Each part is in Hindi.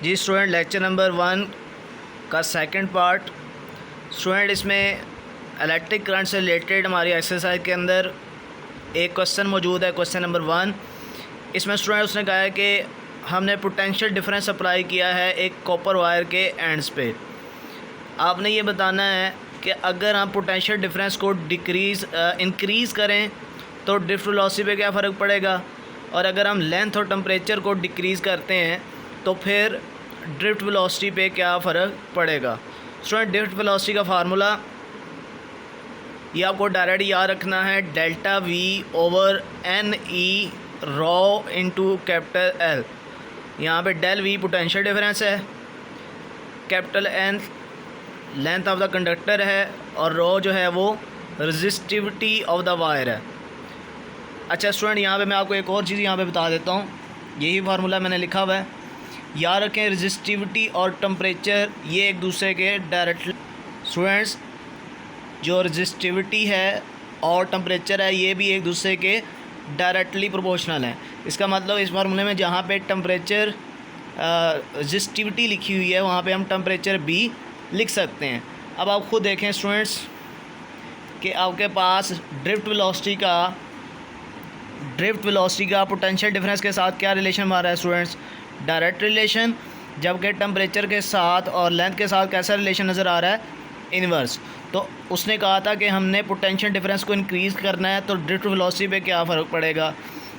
जी स्टूडेंट, लेक्चर नंबर 1 का सेकंड पार्ट। स्टूडेंट, इसमें इलेक्ट्रिक करंट से रिलेटेड हमारी एक्सरसाइज के अंदर एक क्वेश्चन मौजूद है, क्वेश्चन नंबर 1। इसमें स्टूडेंट उसने कहा है कि हमने पोटेंशियल डिफरेंस अप्लाई किया है एक कॉपर वायर के एंड्स पे। आपने ये बताना है कि अगर हम पोटेंशियल डिफरेंस को इंक्रीज़ करें तो ड्रिफ्ट वेलोसिटी पे क्या फ़र्क पड़ेगा, और अगर हम लेंथ और टेम्परेचर को डिक्रीज़ करते हैं तो फिर ड्रिफ्ट वेलोसिटी पे क्या फ़र्क पड़ेगा। स्टूडेंट, ड्रिफ्ट वेलोसिटी का फार्मूला ये आपको डायरेक्ट याद रखना है, delta V over N E rho into capital L. यहाँ पे डेल वी पोटेंशियल डिफरेंस है, capital N length of the conductor है, और रॉ जो है वो रेजिस्टिविटी ऑफ द वायर है। अच्छा स्टूडेंट, यहाँ पे मैं आपको एक और चीज़ यहाँ पे बता देता हूँ, यही फार्मूला मैंने लिखा हुआ है, याद रखें रेजिस्टिविटी और टेम्परेचर ये एक दूसरे के डायरेक्टली। स्टूडेंट्स, जो रेजिस्टिविटी है और टेम्परेचर है ये भी एक दूसरे के डायरेक्टली प्रोपोर्शनल हैं। इसका मतलब इस फार्मूले में जहाँ पे टेम्परेचर रेजिस्टिविटी लिखी हुई है वहाँ पे हम टेम्परेचर भी लिख सकते हैं। अब आप खुद देखें स्टूडेंट्स कि आपके पास ड्रिफ्ट वेलोसिटी का पोटेंशियल डिफरेंस के साथ क्या रिलेशन बना रहा है स्टूडेंट्स, डायरेक्ट रिलेशन, जबकि टेम्परेचर के साथ और लेंथ के साथ कैसा रिलेशन नज़र आ रहा है, इनवर्स। तो उसने कहा था कि हमने पोटेंशियल डिफरेंस को इंक्रीज़ करना है तो ड्रिफ्ट वेलोसिटी पे क्या फ़र्क पड़ेगा।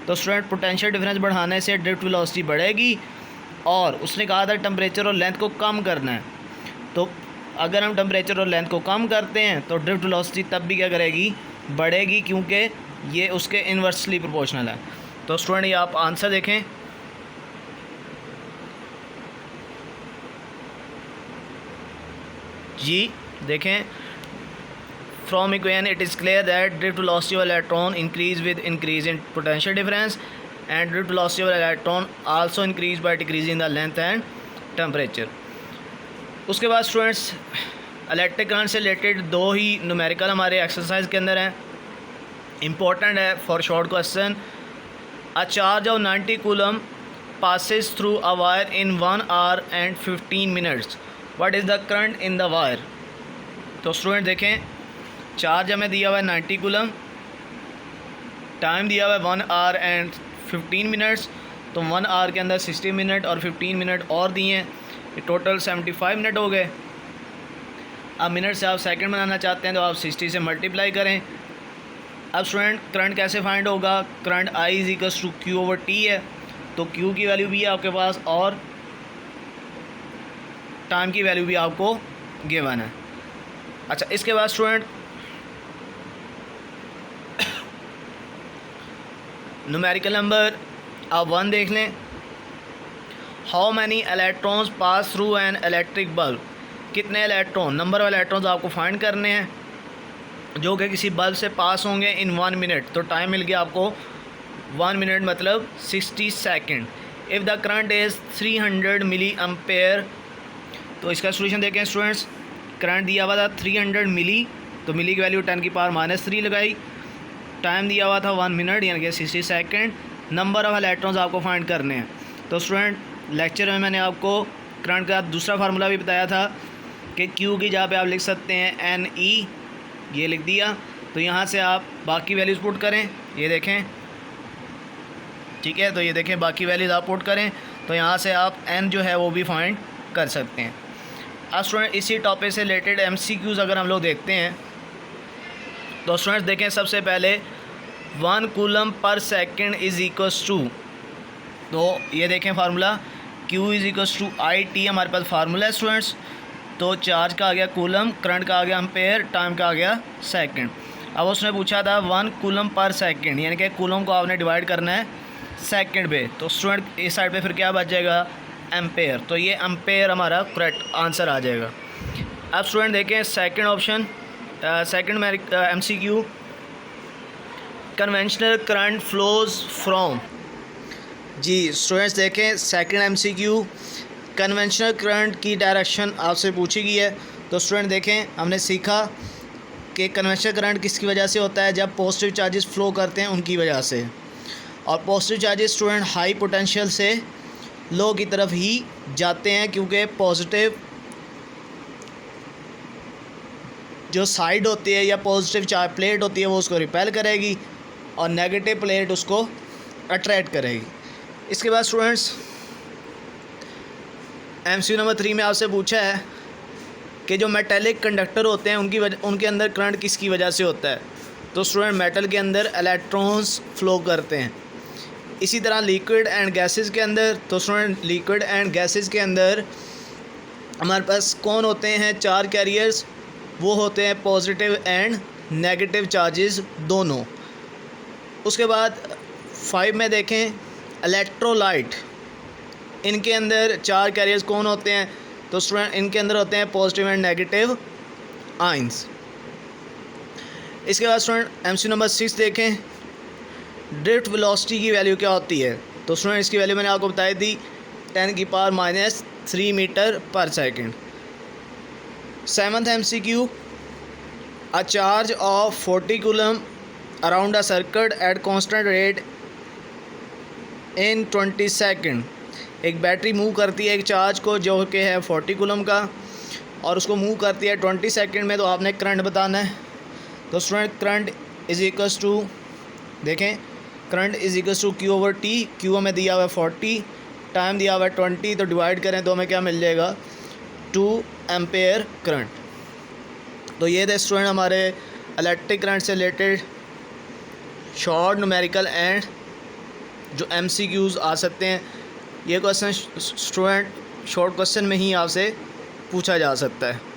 तो स्टूडेंट, पोटेंशियल डिफरेंस बढ़ाने से ड्रिफ्ट वेलोसिटी बढ़ेगी, और उसने कहा था टेम्परेचर और लेंथ को कम करना है। तो अगर हम टेम्परेचर और लेंथ को कम करते हैं तो ड्रिफ्ट वेलोसिटी तब भी क्या करेगी, बढ़ेगी, क्योंकि ये उसके इन्वर्सली प्रोपोर्शनल है। तो स्टूडेंट, ये आप आंसर देखें। जी देखें, from equation it is clear that drift velocity of electron increase with increase in potential difference and drift velocity of electron also increase by decreasing the length and temperature. उसके बाद स्टूडेंट्स, इलेक्ट्रिक करंट से रिलेटेड दो ही न्यूमेरिकल हमारे एक्सरसाइज के अंदर हैं, इम्पोर्टेंट है for short question. A charge of 90 coulomb passes through a wire in 1 hour and 15 minutes. What is the current in the wire? तो स्टूडेंट देखें, चार्ज हमें दिया हुआ है 90 कूलम, टाइम दिया हुआ है 1 आवर एंड 15 मिनट्स। तो 1 आवर के अंदर 60 मिनट और 15 मिनट और दिए हैं, ये टोटल 75 मिनट हो गए। अब मिनट से आप सेकंड बनाना चाहते हैं तो आप 60 से मल्टीप्लाई करें। अब स्टूडेंट, करंट कैसे फाइंड होगा, current I is equals to Q over T है, तो Q की वैल्यू भी है आपके पास और टाइम की वैल्यू भी आपको गिवन है। अच्छा, इसके बाद स्टूडेंट न्यूमेरिकल नंबर आप 1 देख लें। How many electrons pass through an electric bulb, कितने इलेक्ट्रॉन, नंबर ऑफ इलेक्ट्रॉन्स आपको फाइंड करने हैं जो कि किसी बल्ब से पास होंगे इन 1 मिनट। तो टाइम मिल गया आपको 1 मिनट मतलब 60 second. If the current is 300 milli ampere, तो इसका सोल्यूशन देखें स्टूडेंट्स। करंट दिया हुआ था 300 मिली, तो मिली की वैल्यू 10 की पावर -3 लगाई, टाइम दिया हुआ था 1 मिनट यानी कि 60 सेकेंड, नंबर ऑफ़ इलेक्ट्रॉन्स आपको फाइंड करने हैं। तो स्टूडेंट, लेक्चर में मैंने आपको करंट का दूसरा फार्मूला भी बताया था कि Q की जगह पे आप लिख सकते हैं NE, ये लिख दिया। तो यहाँ से आप बाकी वैल्यूज़ पुट करें, ये देखें, ठीक है। तो ये देखें, बाकी वैल्यूज़ आप पुट करें तो यहाँ से आप N जो है वो भी फाइंड कर सकते हैं। अब स्टूडेंट, इसी टॉपिक से रिलेटेड MCQs अगर हम लोग देखते हैं तो स्टूडेंट्स देखें, सबसे पहले 1 coulomb per second is equals to, तो ये देखें formula Q is equals to IT हमारे पास फार्मूला है स्टूडेंट्स। तो चार्ज का आ गया कूलम, करंट का आ गया एम्पेयर, टाइम का आ गया सेकंड। अब उसने पूछा था 1 कूलम पर सेकंड, यानी कि कूलम को आपने डिवाइड करना है सेकंड पे। तो स्टूडेंट इस साइड पे फिर क्या बच जाएगा, एम्पेयर। तो ये एम्पेयर हमारा करेक्ट आंसर आ जाएगा। अब स्टूडेंट देखें second option, second MCQ, conventional current flows from. जी स्टूडेंट्स देखें, सेकंड MCQ, कन्वेंशनल करंट की डायरेक्शन आपसे पूछी गई है। तो स्टूडेंट देखें, हमने सीखा कि कन्वेंशनल करंट किसकी वजह से होता है, जब पॉजिटिव चार्जेस फ्लो करते हैं उनकी वजह से, और positive charges student high potential से लो की तरफ ही जाते हैं, क्योंकि पॉजिटिव जो साइड होती है या पॉजिटिव चार्ज प्लेट होती है वो उसको रिपेल करेगी और नेगेटिव प्लेट उसको अट्रैक्ट करेगी। इसके बाद स्टूडेंट्स MCQ नंबर 3 में आपसे पूछा है कि जो मेटेलिक कंडक्टर होते हैं उनके अंदर करंट किसकी वजह से होता है। तो स्टूडेंट मेटल के अंदर इलेक्ट्रॉन्स फ्लो करते हैं। इसी तरह लिक्विड एंड गैसेस के अंदर, तो स्टूडेंट लिक्विड एंड गैसेस के अंदर हमारे पास कौन होते हैं चार्ज कैरियर्स, वो होते हैं पॉजिटिव एंड नेगेटिव चार्जेस दोनों। उसके बाद 5 में देखें इलेक्ट्रोलाइट, इनके अंदर चार्ज कैरियर्स कौन होते हैं। तो स्टूडेंट इनके अंदर होते हैं पॉजिटिव एंड नेगेटिव आयंस। इसके बाद स्टूडेंट MCQ नंबर 6 देखें, ड्रिफ्ट वेलोसिटी की वैल्यू क्या होती है। तो स्टूडेंट इसकी वैल्यू मैंने आपको बताई थी 10⁻³ मीटर पर second. 7th MCQ, a charge of 40 coulomb around a circuit at constant rate in 20 second. एक बैटरी मूव करती है एक चार्ज को जो कि है 40 कूलम का, और उसको मूव करती है 20 सेकेंड में। तो आपने करंट बताना है। तो student current is equals to, देखें current is equals to Q/T। Q हमें दिया हुआ है 40, टाइम दिया हुआ है 20, तो डिवाइड करें तो हमें क्या मिल जाएगा 2 एम्पेयर करंट। तो ये थे स्टूडेंट हमारे इलेक्ट्रिक करंट से रिलेटेड शॉर्ट न्यूमेरिकल एंड जो MCQs आ सकते हैं। ये क्वेश्चन स्टूडेंट शॉर्ट क्वेश्चन में ही आपसे पूछा जा सकता है।